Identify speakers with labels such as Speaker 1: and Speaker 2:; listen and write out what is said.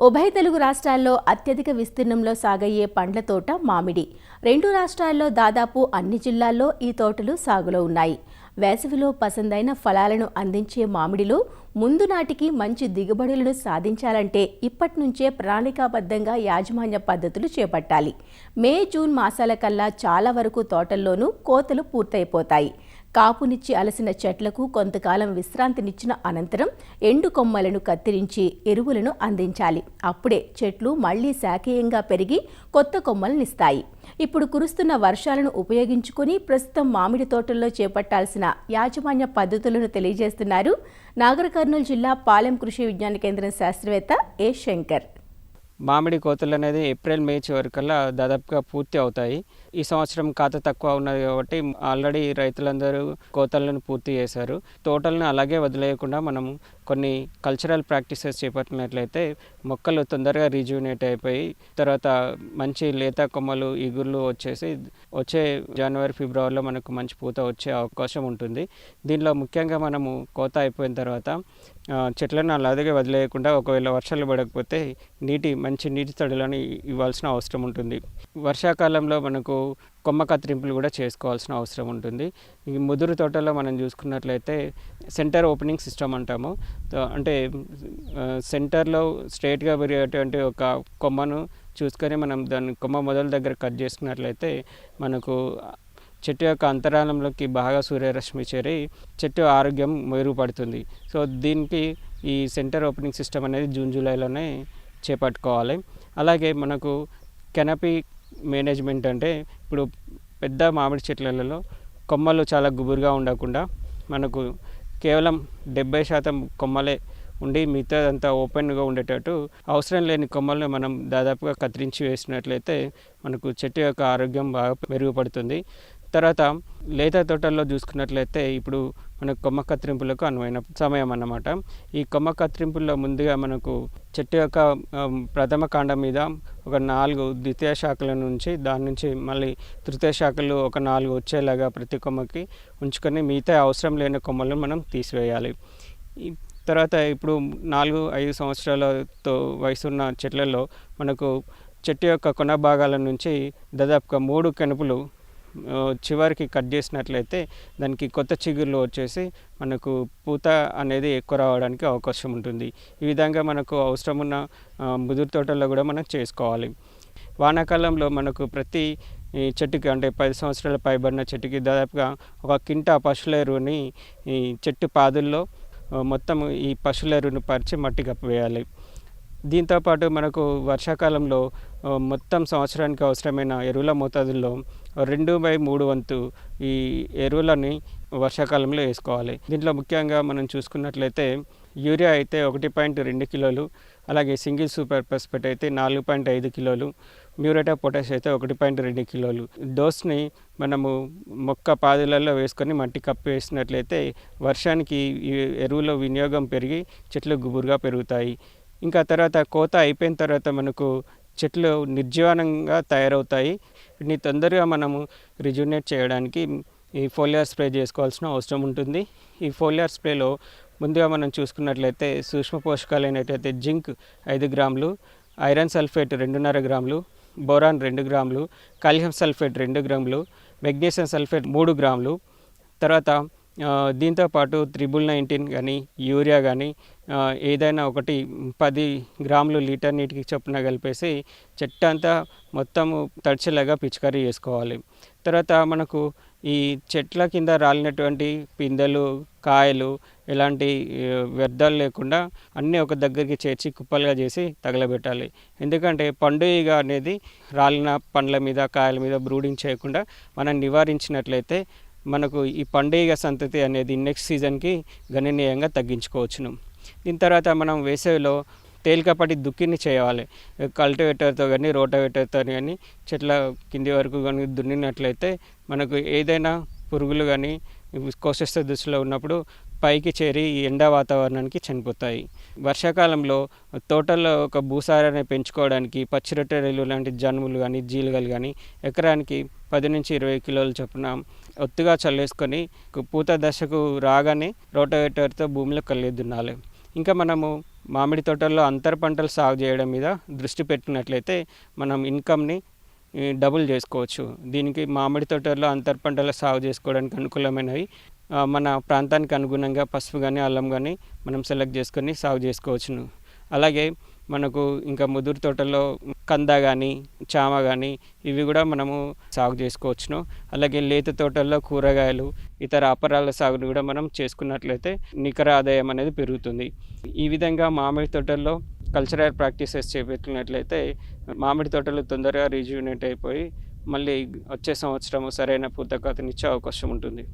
Speaker 1: ఉభయ తెలుగు రాష్ట్రాల్లో అత్యధిక విస్తీర్ణంలో సాగయ్యే పండ్ల తోట మామిడి. రెండు రాష్ట్రాల్లో దాదాపు అన్ని జిల్లాల్లో ఈ తోటలు సాగులో ఉన్నాయి. వేసవిలో పసందైన ఫలాలను అందించే మామిడిలో ముందు నాటికి మంచి దిగుబడులను సాధించాలంటే ఇప్పటి నుంచే ప్రణాళికాబద్ధంగా యాజమాన్య పద్ధతులు చేపట్టాలి. మే, జూన్ మాసాల కల్లా చాలా వరకు తోటల్లోనూ కోతలు పూర్తయిపోతాయి. కాపునిచ్చి అలసిన చెట్లకు కొంతకాలం విశ్రాంతినిచ్చిన అనంతరం ఎండు కొమ్మలను కత్తిరించి ఎరువులను అందించాలి. అప్పుడే చెట్లు మళ్లీ శాఖీయంగా పెరిగి కొత్త కొమ్మలనిస్తాయి. ఇప్పుడు కురుస్తున్న వర్షాలను ఉపయోగించుకుని ప్రస్తుతం మామిడి తోటల్లో చేపట్టాల్సిన యాజమాన్య పద్ధతులను తెలియజేస్తున్నారు నాగర్ కర్నూలు జిల్లా పాలెం కృషి విజ్ఞాన కేంద్రం శాస్త్రవేత్త ఏ శంకర్.
Speaker 2: మామిడి కోతలు అనేది ఏప్రిల్ మే చివరికల్లా దాదాపుగా పూర్తి అవుతాయి. ఈ సంవత్సరం కాత తక్కువ ఉన్నది కాబట్టి ఆల్రెడీ రైతులందరూ కోతలను పూర్తి చేశారు. తోటలను అలాగే వదిలేయకుండా మనం కొన్ని కల్చరల్ ప్రాక్టీసెస్ చేపట్టినట్లయితే మొక్కలు తొందరగా రీజువినేట్ అయిపోయి తర్వాత మంచి లేత కొమ్మలు ఇగుర్లు వచ్చేసి వచ్చే జనవరి ఫిబ్రవరిలో మనకు మంచి పూత వచ్చే అవకాశం ఉంటుంది. దీనిలో ముఖ్యంగా మనము కోత అయిపోయిన తర్వాత చెట్లను అలాగే వదిలేయకుండా ఒకవేళ వర్షాలు పడకపోతే మంచి నీటి తడులను ఇవ్వాల్సిన అవసరం ఉంటుంది. వర్షాకాలంలో మనకు కొమ్మ కత్తిరింపులు కూడా చేసుకోవాల్సిన అవసరం ఉంటుంది. ఈ ముదురు తోటలో మనం చూసుకున్నట్లయితే సెంటర్ ఓపెనింగ్ సిస్టమ్ అంటాము. అంటే సెంటర్లో స్ట్రైట్గా పెరిగేటువంటి ఒక కొమ్మను చూసుకొని మనం దాన్ని కొమ్మ మొదల దగ్గర కట్ చేసుకున్నట్లయితే మనకు చెట్టు యొక్క అంతరాలంలోకి బాగా సూర్యరశ్మి చేరి చెట్టు ఆరోగ్యం మెరుగుపడుతుంది. సో దీనికి ఈ సెంటర్ ఓపెనింగ్ సిస్టమ్ అనేది జూన్ జూలైలోనే చేపట్టుకోవాలి. అలాగే మనకు కెనపీ మేనేజ్మెంట్ అంటే ఇప్పుడు పెద్ద మామిడి చెట్లలో కొమ్మలు చాలా గుబురుగా ఉండకుండా మనకు కేవలం 70% కొమ్మలే ఉండి మిగతాదంతా ఓపెన్గా ఉండేటట్టు అవసరం లేని కొమ్మలను మనం దాదాపుగా కత్తిరించి వేసినట్లయితే మనకు చెట్టు యొక్క ఆరోగ్యం బాగా మెరుగుపడుతుంది. తర్వాత లేత తోటల్లో చూసుకున్నట్లయితే ఇప్పుడు మనకు కొమ్మ కత్తిరింపులకు అనువైన సమయం అన్నమాట. ఈ కొమ్మ కత్తిరింపుల్లో ముందుగా మనకు చెట్టు యొక్క ప్రథమ కాండం మీద ఒక 4 ద్వితీయ శాఖల నుంచి దాని నుంచి మళ్ళీ తృతీయ శాఖలు ఒక 4 వచ్చేలాగా ప్రతి కొమ్మకి ఉంచుకొని మిగతా అవసరం లేని కొమ్మలను మనం తీసివేయాలి. తర్వాత ఇప్పుడు 4-5 సంవత్సరాలతో వయసున్న చెట్లలో మనకు చెట్టు యొక్క కొన భాగాల నుంచి దాదాపుగా 3 కెనుపులు చివరికి కట్ చేసినట్లయితే దానికి కొత్త చిగుర్లు వచ్చేసి మనకు పూత అనేది ఎక్కువ రావడానికి అవకాశం ఉంటుంది. ఈ విధంగా మనకు అవసరమున్న ముదురు తోటల్లో కూడా మనం చేసుకోవాలి. వానాకాలంలో మనకు ప్రతి చెట్టుకి అంటే 10 సంవత్సరాల పైబడిన చెట్టుకి దాదాపుగా 1 కింటా పశువుల ఎరువుని ఈ చెట్టు పాదుల్లో మొత్తం ఈ పశువుల ఎరువును పరిచి మట్టి కప్పివేయాలి. దీంతోపాటు మనకు వర్షాకాలంలో మొత్తం సంవత్సరానికి అవసరమైన ఎరువుల మోతాదుల్లో 2/3 వంతు ఈ ఎరువులని వర్షాకాలంలో వేసుకోవాలి. దీంట్లో ముఖ్యంగా మనం చూసుకున్నట్లయితే యూరియా అయితే 1.2 కిలోలు, అలాగే సింగిల్ సూపర్ ఫాస్ఫేట్ అయితే 4.5 కిలోలు, మ్యూరేట్ ఆఫ్ పొటాష్ అయితే 1.2 కిలోలు డోస్ని మనము మొక్క పాదులలో వేసుకొని మట్టి కప్పి వేసినట్లయితే వర్షానికి ఈ ఎరువుల వినియోగం పెరిగి చెట్లు గుబురుగా పెరుగుతాయి. ఇంకా తర్వాత కోత అయిపోయిన తర్వాత మనకు చెట్లు నిర్జీవనంగా తయారవుతాయి. వీటిని తొందరగా మనము రిజ్యూనేట్ చేయడానికి ఈ ఫోలియార్ స్ప్రే చేసుకోవాల్సిన అవసరం ఉంటుంది. ఈ ఫోలియార్ స్ప్రేలో ముందుగా మనం చూసుకున్నట్లయితే సూక్ష్మ పోషకాలు అయినట్లయితే జింక్ 5 గ్రాములు, ఐరన్ సల్ఫేట్ 2.5 గ్రాములు, బోరాన్ 2 గ్రాములు, కాల్షియం సల్ఫేట్ 2 గ్రాములు, మెగ్నీషియం సల్ఫేట్ 3 గ్రాములు, తర్వాత దీంతోపాటు 319 కానీ యూరియా కానీ ఏదైనా ఒకటి 10 గ్రాములు లీటర్ నీటికి చొప్పున కలిపేసి చెట్టు అంతా మొత్తము తడిచేలాగా పిచికారీ చేసుకోవాలి. తర్వాత మనకు ఈ చెట్ల కింద రాలినటువంటి పిందెలు, కాయలు ఎలాంటి వ్యర్థాలు లేకుండా అన్నీ ఒక దగ్గరికి చేర్చి కుప్పలుగా చేసి తగలబెట్టాలి. ఎందుకంటే పండుగ అనేది రాలిన పండ్ల మీద కాయల మీద బ్రూడింగ్ చేయకుండా మనం నివారించినట్లయితే మనకు ఈ పండుగ సంతతి అనేది నెక్స్ట్ సీజన్కి గణనీయంగా తగ్గించుకోవచ్చును. దీని తర్వాత మనం వేసవిలో తేలికపాటి దుక్కిని చేయాలి. కల్టివేటర్తో కానీ రోటావేటర్తో కానీ చెట్ల కింది వరకు కానీ దున్నినట్లయితే మనకు ఏదైనా పురుగులు కానీ కోశస్థ దశలో ఉన్నప్పుడు పైకి చేరి ఎండ వాతావరణానికి చనిపోతాయి. వర్షాకాలంలో తోటల్లో ఒక భూసారాన్ని పెంచుకోవడానికి పచ్చిరొట్టెలు లాంటి జనుములు కానీ జీలుగలు కానీ ఎకరానికి 10-20 కిలోల చొప్పున ఒత్తుగా చల్లేసుకొని పూత దశకు రాగానే రోటావేటర్తో భూమిలో దున్నాలి. ఇంకా మనము మామిడి తోటల్లో అంతర పంటలు సాగు చేయడం మీద దృష్టి పెట్టినట్లయితే మనం ఇన్కమ్ని డబుల్ చేసుకోవచ్చు. దీనికి మామిడి తోటల్లో అంతర పంటలు సాగు చేసుకోవడానికి అనుకూలమైనవి మన ప్రాంతానికి అనుగుణంగా పసుపు కానీ అల్లం కానీ మనం సెలెక్ట్ చేసుకొని సాగు చేసుకోవచ్చును. అలాగే మనకు ఇంకా ముదురు తోటల్లో కంద కానీ చామ కానీ ఇవి కూడా మనము సాగు చేసుకోవచ్చును. అలాగే లేత తోటల్లో కూరగాయలు ఇతర అపరాల సాగును కూడా మనం చేసుకున్నట్లయితే నికర ఆదాయం అనేది పెరుగుతుంది. ఈ విధంగా మామిడి తోటల్లో కల్చరల్ ప్రాక్టీసెస్ చేపట్టినట్లయితే మామిడి తోటలు తొందరగా రీజువినేట్ అయిపోయి మళ్ళీ వచ్చే సంవత్సరం సరైన పూత కాతనిచ్చే అవకాశం ఉంటుంది.